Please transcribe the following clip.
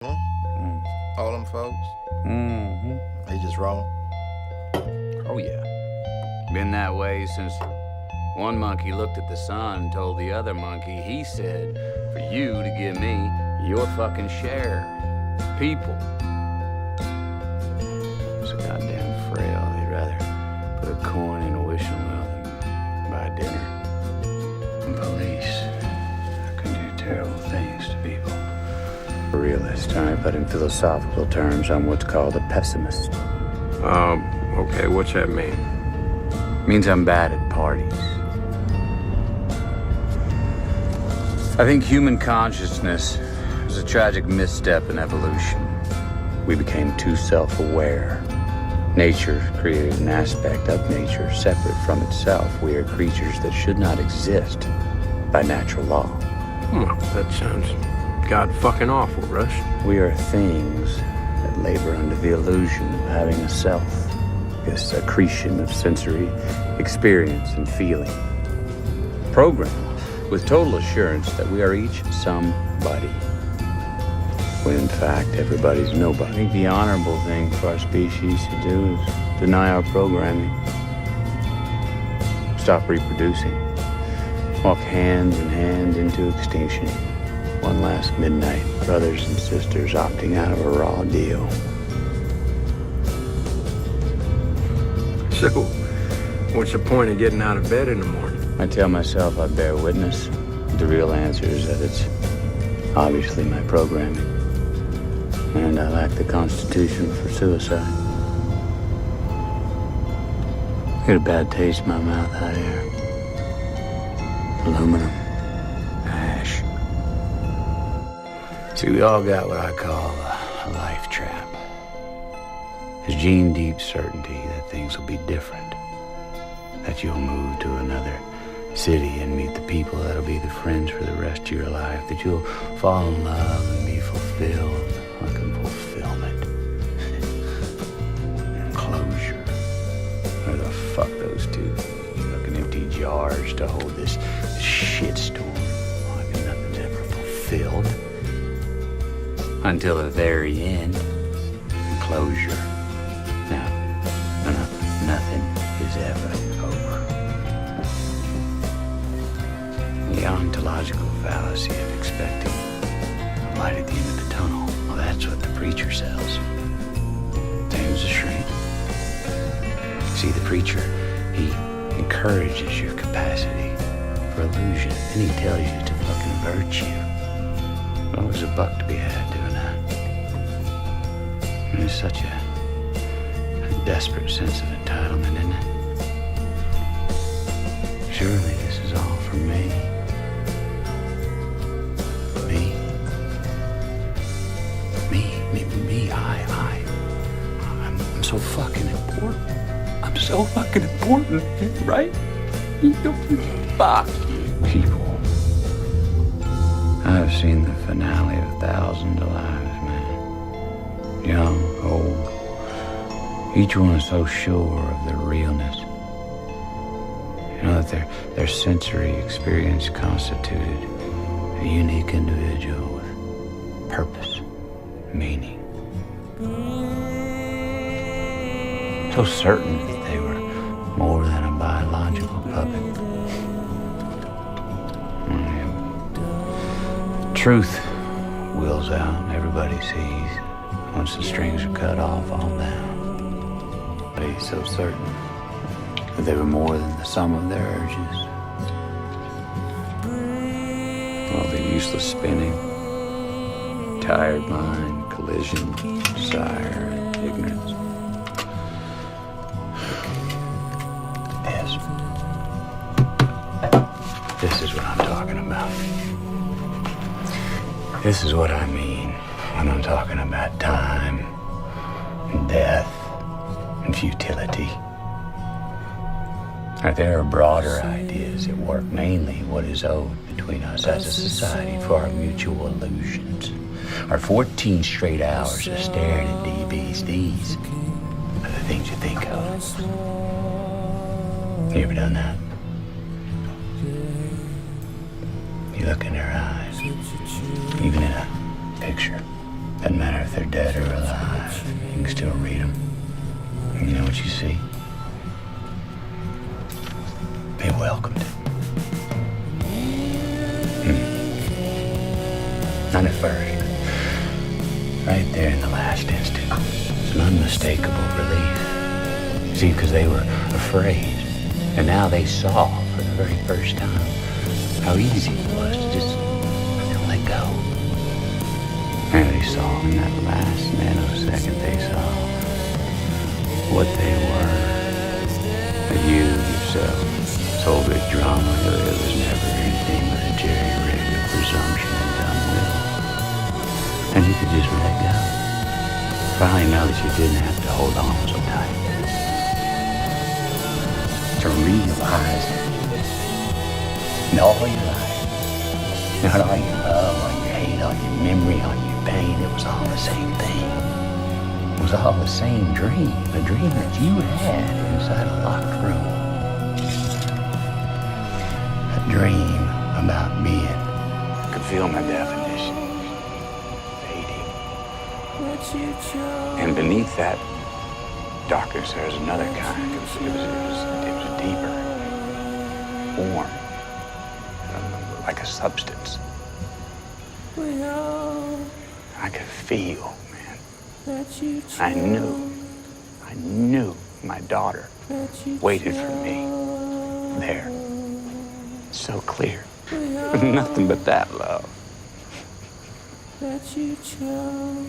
All them folks, Mm-hmm. they just wrong. Oh, yeah. Been that way since one monkey looked at the sun and told the other monkey, he said, for you to give me your fucking share. People. So goddamn frail, they'd rather put a coin in a wishing well than buy dinner. And police can do terrible things to people. A realist, all right, but in philosophical terms, I'm what's called a pessimist. Okay, what's that mean? Means I'm bad at parties. I think human consciousness is a tragic misstep in evolution. We became too self-aware. Nature created an aspect of nature separate from itself. We are creatures that should not exist by natural law. That sounds god-fucking awful, Rush. We are things that labor under the illusion of having a self. This accretion of sensory experience and feeling. Programmed with total assurance that we are each somebody. When in fact, everybody's nobody. I think the honorable thing for our species to do is deny our programming. Stop reproducing. Walk hand in hand into extinction. One last midnight, brothers and sisters opting out of a raw deal. So, what's the point of getting out of bed in the morning? I tell myself I bear witness. The real answer is that it's obviously my programming. And I lack the constitution for suicide. I get a bad taste in my mouth out here. Aluminum. Ash. See, we all got what I call a life trap. There's gene-deep certainty that things will be different. That you'll move to another city and meet the people that'll be the friends for the rest of your life. That you'll fall in love and be fulfilled. Looking fulfillment. And closure. Where the fuck those two fucking empty jars to hold this shitstorm. Like nothing's ever fulfilled. Until the very end. Closure. Nothing is ever over. The ontological fallacy of expecting a light at the end of the tunnel. Well, that's what the preacher sells. Same as a shrink. See, the preacher, he encourages your capacity for illusion, and he tells you to fucking virtue. Well, there's a buck to be had doing that. And it's such a desperate sense of entitlement, isn't it? Surely this is all for me. Me, I'm so fucking important. I'm so fucking important, right? Fuck you, people. I've seen the finale of thousands of lives, man. Young, old. Each one is so sure of their realness. You know that their sensory experience constituted a unique individual with purpose, meaning. So certain that they were more than a biological puppet. Truth wheels out, everybody sees. Once the strings are cut off, all down. He's so certain that they were more than the sum of their urges. All the useless spinning, tired mind, collision, desire, and ignorance. This is what I'm talking about. This is what I mean when I'm talking about time and death. Futility. There are broader ideas at work, mainly what is owed between us as a society for our mutual illusions. Our 14 straight hours of staring at DBs. These are the things you think of. You ever done that? You look in their eyes, even in a picture. Doesn't matter if they're dead or alive. You can still read them. You know what you see? Be welcomed. Not at first. Right there in the last instant. It's an unmistakable relief. See, because they were afraid. And now they saw for the very first time how easy it was to just let go. And they saw in that last nanosecond, they saw what they were. And you yourself told the drama that it was never anything but a jerry-rigged of presumption and dumb will. And you could just let go. Finally know that you didn't have to hold on so tight. To realize in all your life, not all your love, all your hate, all your memory, all your pain, it was all the same thing. It was all the same dream, a dream that you had inside a locked room. A dream about being. I could feel my definition fading. And beneath that darkness, there was another kind. It was deeper, warm, like a substance. I could feel, man. I knew my daughter waited for me there. So clear. Nothing but that love. That you chose.